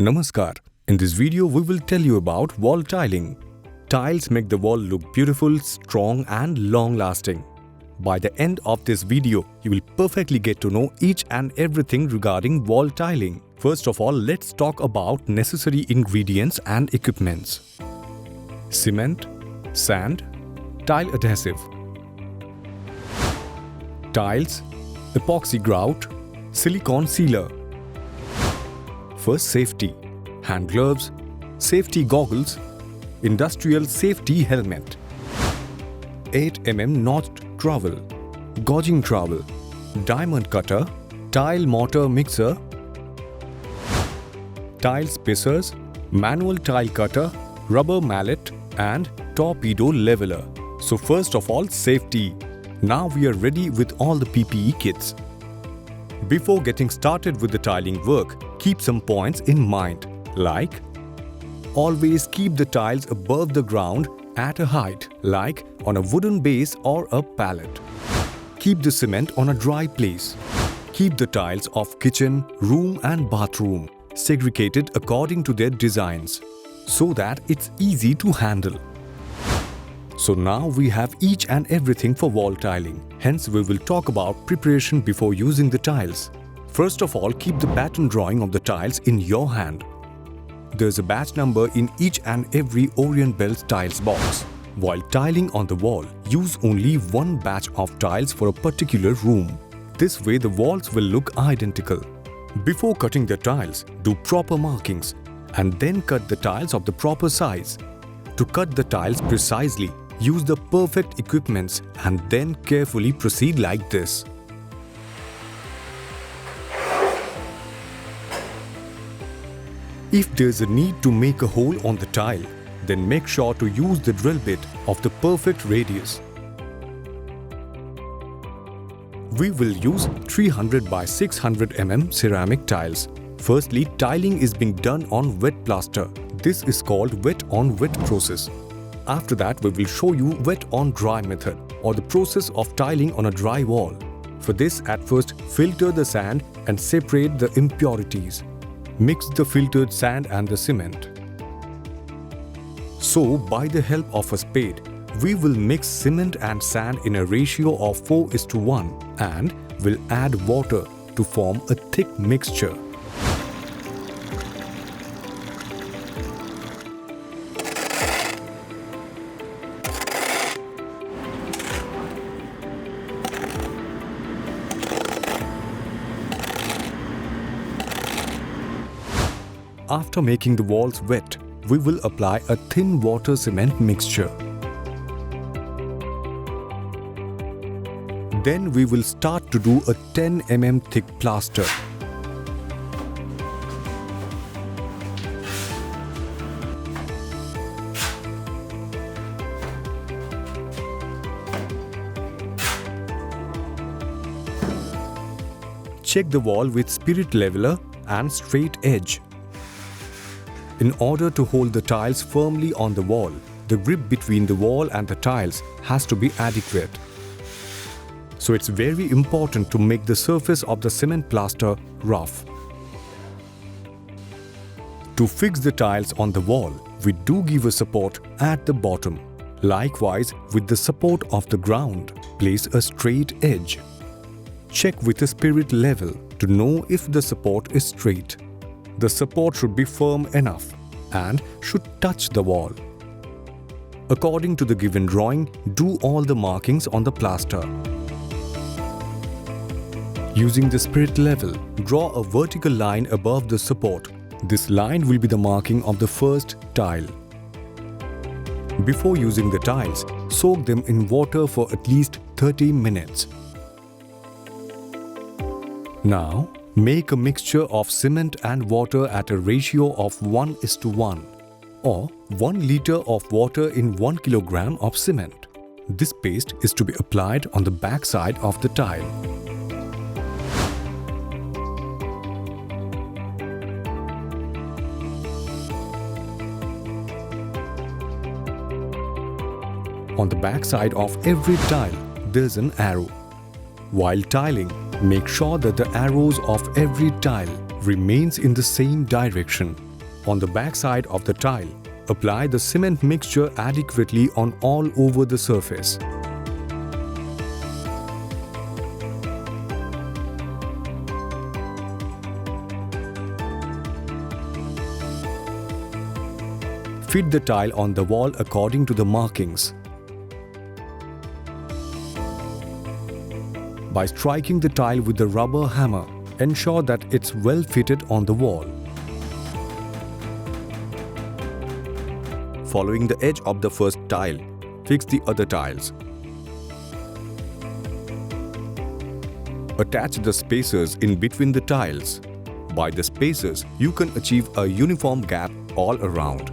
Namaskar. In this video, we will tell you about wall tiling. Tiles make the wall look beautiful, strong and long-lasting. By the end of this video, you will perfectly get to know each and everything regarding wall tiling. First of all, let's talk about necessary ingredients and equipments. Cement, sand, tile adhesive. Tiles, epoxy grout, silicone sealer. First, safety. Hand gloves, safety goggles, industrial safety helmet. 8 mm notched trowel, gauging trowel, diamond cutter, tile mortar mixer, tile spacers, manual tile cutter, rubber mallet and torpedo leveler. So first of all, safety. Now we are ready with all the PPE kits. Before getting started with the tiling work, keep some points in mind, like always keep the tiles above the ground at a height, like on a wooden base or a pallet. Keep the cement on a dry place. Keep the tiles of kitchen, room and bathroom segregated according to their designs, so that it's easy to handle. So now we have each and everything for wall tiling. Hence we will talk about preparation before using the tiles. First of all, keep the pattern drawing of the tiles in your hand. There's a batch number in each and every Orientbell tiles box. While tiling on the wall, use only one batch of tiles for a particular room. This way the walls will look identical. Before cutting the tiles, do proper markings and then cut the tiles of the proper size. To cut the tiles precisely, use the perfect equipments and then carefully proceed like this. If there's a need to make a hole on the tile, then make sure to use the drill bit of the perfect radius. We will use 300 by 600 mm ceramic tiles. Firstly, tiling is being done on wet plaster. This is called wet on wet process. After that, we will show you wet on dry method, or the process of tiling on a dry wall. For this, at first, filter the sand and separate the impurities. Mix the filtered sand and the cement. So, by the help of a spade, we will mix cement and sand in a ratio of 4:1 and will add water to form a thick mixture. After making the walls wet, we will apply a thin water cement mixture. Then we will start to do a 10 mm thick plaster. Check the wall with spirit leveler and straight edge. In order to hold the tiles firmly on the wall, the grip between the wall and the tiles has to be adequate. So it's very important to make the surface of the cement plaster rough. To fix the tiles on the wall, we do give a support at the bottom. Likewise, with the support of the ground, place a straight edge. Check with a spirit level to know if the support is straight. The support should be firm enough and should touch the wall. According to the given drawing, do all the markings on the plaster. Using the spirit level, draw a vertical line above the support. This line will be the marking of the first tile. Before using the tiles, soak them in water for at least 30 minutes. Now, make a mixture of cement and water at a ratio of 1:1 or 1 liter of water in 1 kilogram of cement. This paste is to be applied on the back side of the tile. On the back side of every tile, there's an arrow. While tiling, make sure that the arrows of every tile remains in the same direction. On the back side of the tile, apply the cement mixture adequately on all over the surface. Fit the tile on the wall according to the markings. By striking the tile with the rubber hammer, ensure that it's well fitted on the wall. Following the edge of the first tile, fix the other tiles. Attach the spacers in between the tiles. By the spacers, you can achieve a uniform gap all around.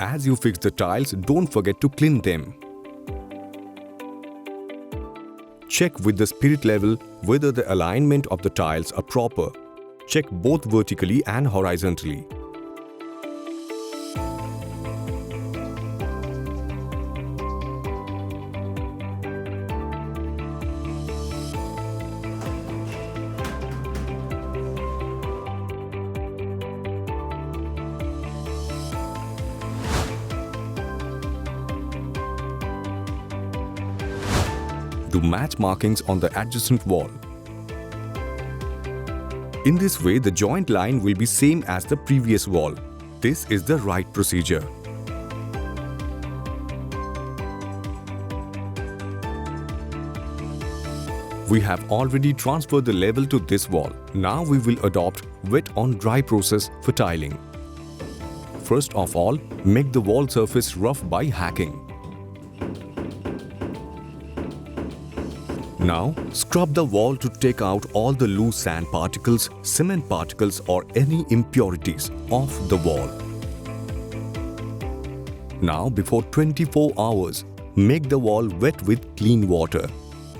As you fix the tiles, don't forget to clean them. Check with the spirit level whether the alignment of the tiles are proper. Check both vertically and horizontally. Do match markings on the adjacent wall. In this way, the joint line will be same as the previous wall. This is the right procedure. We have already transferred the level to this wall. Now we will adopt wet on dry process for tiling. First of all, make the wall surface rough by hacking. Now, scrub the wall to take out all the loose sand particles, cement particles or any impurities off the wall. Now, before 24 hours, make the wall wet with clean water.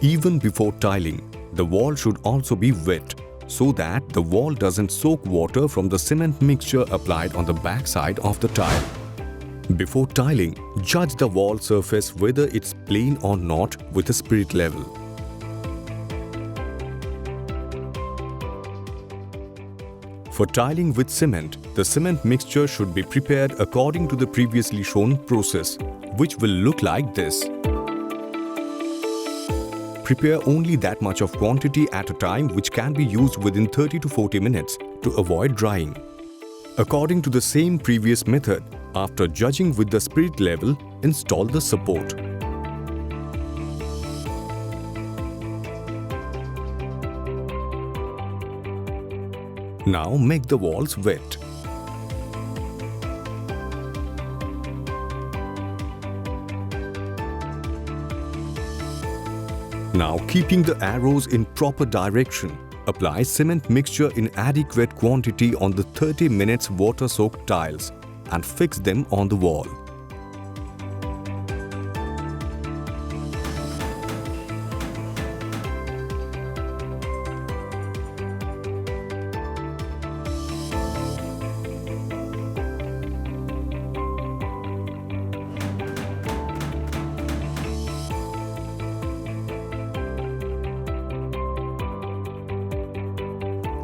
Even before tiling, the wall should also be wet so that the wall doesn't soak water from the cement mixture applied on the back side of the tile. Before tiling, judge the wall surface whether it's plain or not with a spirit level. For tiling with cement, the cement mixture should be prepared according to the previously shown process, which will look like this. Prepare only that much of quantity at a time, which can be used within 30 to 40 minutes to avoid drying. According to the same previous method, after judging with the spirit level, install the support. Now make the walls wet. Now, keeping the arrows in proper direction, apply cement mixture in adequate quantity on the 30 minutes water-soaked tiles and fix them on the wall.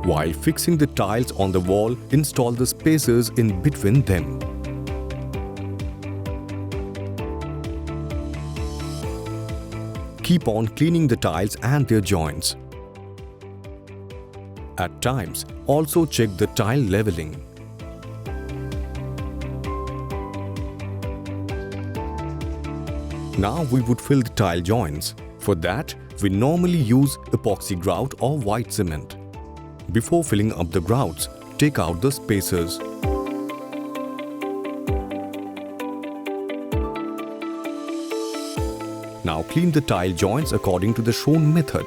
While fixing the tiles on the wall, install the spacers in between them. Keep on cleaning the tiles and their joints. At times, also check the tile leveling. Now we would fill the tile joints. For that, we normally use epoxy grout or white cement. Before filling up the grouts, take out the spacers. Now clean the tile joints according to the shown method.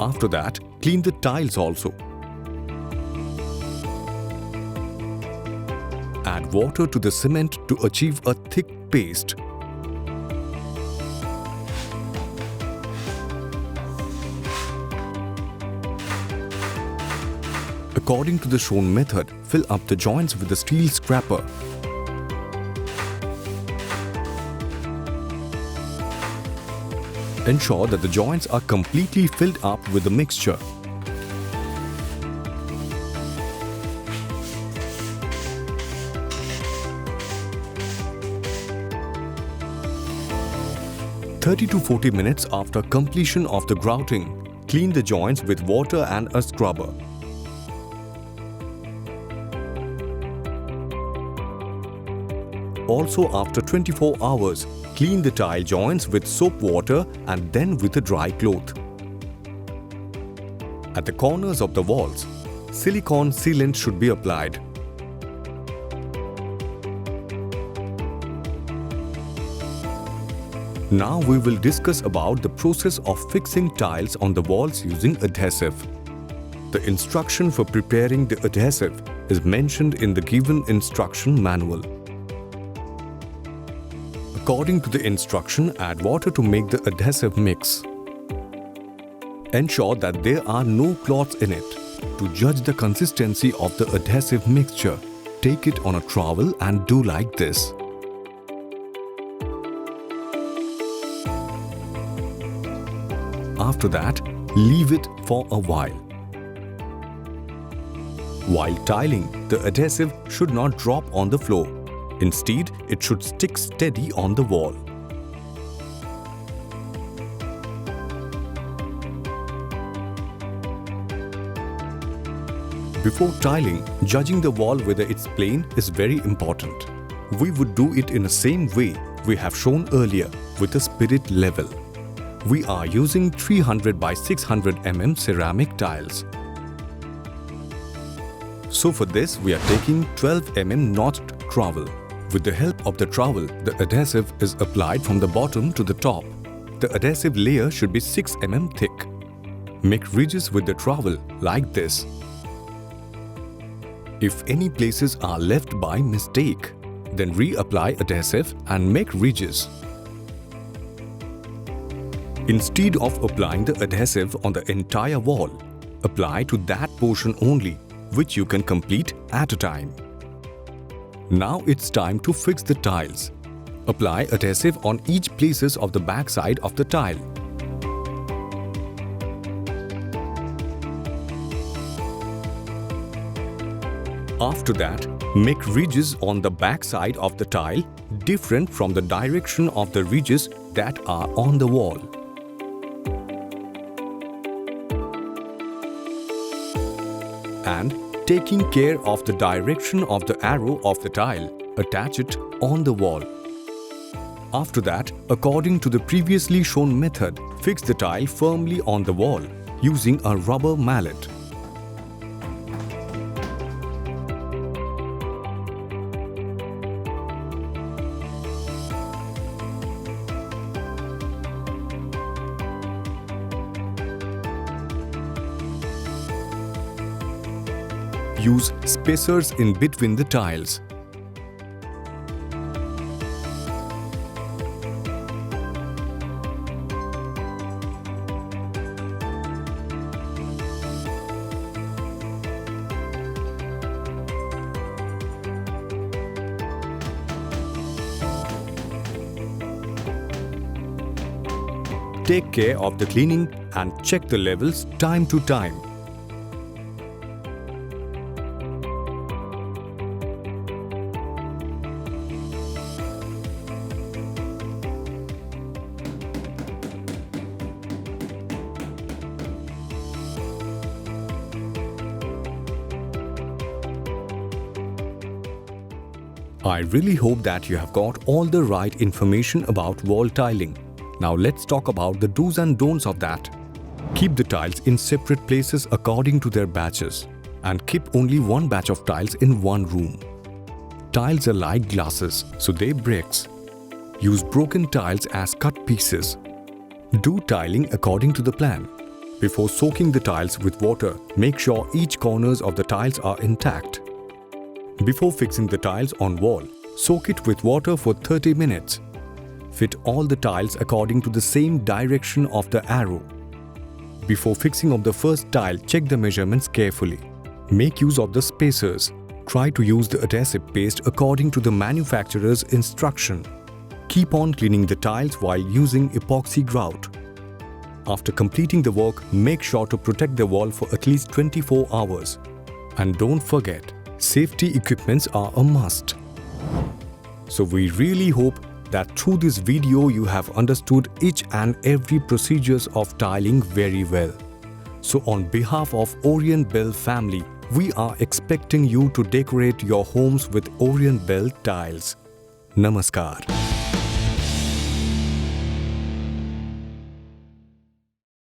After that, clean the tiles also. Add water to the cement to achieve a thick paste. According to the shown method, fill up the joints with a steel scraper. Ensure that the joints are completely filled up with the mixture. "30 to 40 minutes after completion of the grouting, clean the joints with water and a scrubber. Also, after 24 hours, clean the tile joints with soap water and then with a dry cloth. At the corners of the walls, silicone sealant should be applied. Now we will discuss about the process of fixing tiles on the walls using adhesive. The instruction for preparing the adhesive is mentioned in the given instruction manual. According to the instruction, add water to make the adhesive mix. Ensure that there are no clots in it. To judge the consistency of the adhesive mixture, take it on a trowel and do like this. After that, leave it for a while. While tiling, the adhesive should not drop on the floor. Instead, it should stick steady on the wall. Before tiling, judging the wall whether it's plain is very important. We would do it in the same way we have shown earlier with the spirit level. We are using 300 by 600 mm ceramic tiles. So for this, we are taking 12 mm notched trowel. With the help of the trowel, the adhesive is applied from the bottom to the top. The adhesive layer should be 6 mm thick. Make ridges with the trowel like this. If any places are left by mistake, then reapply adhesive and make ridges. Instead of applying the adhesive on the entire wall, apply to that portion only, which you can complete at a time. Now it's time to fix the tiles. Apply adhesive on each places of the back side of the tile. After that, make ridges on the back side of the tile different from the direction of the ridges that are on the wall. And taking care of the direction of the arrow of the tile, attach it on the wall. After that, according to the previously shown method, fix the tile firmly on the wall using a rubber mallet. Use spacers in between the tiles. Take care of the cleaning and check the levels time to time. I really hope that you have got all the right information about wall tiling. Now let's talk about the do's and don'ts of that. Keep the tiles in separate places according to their batches and keep only one batch of tiles in one room. Tiles are like glasses, so they breaks. Use broken tiles as cut pieces. Do tiling according to the plan. Before soaking the tiles with water, make sure each corners of the tiles are intact. Before fixing the tiles on wall, Soak it with water for 30 minutes. Fit all the tiles according to the same direction of the arrow. Before fixing of the first tile, check the measurements carefully. Make use of the spacers. Try to use the adhesive paste according to the manufacturer's instruction. Keep on cleaning the tiles while using epoxy grout. After completing the work, make sure to protect the wall for at least 24 hours. And don't forget, safety equipments are a must. So we really hope that through this video you have understood each and every procedures of tiling very well. So on behalf of Orientbell family, we are expecting you to decorate your homes with Orientbell tiles. Namaskar.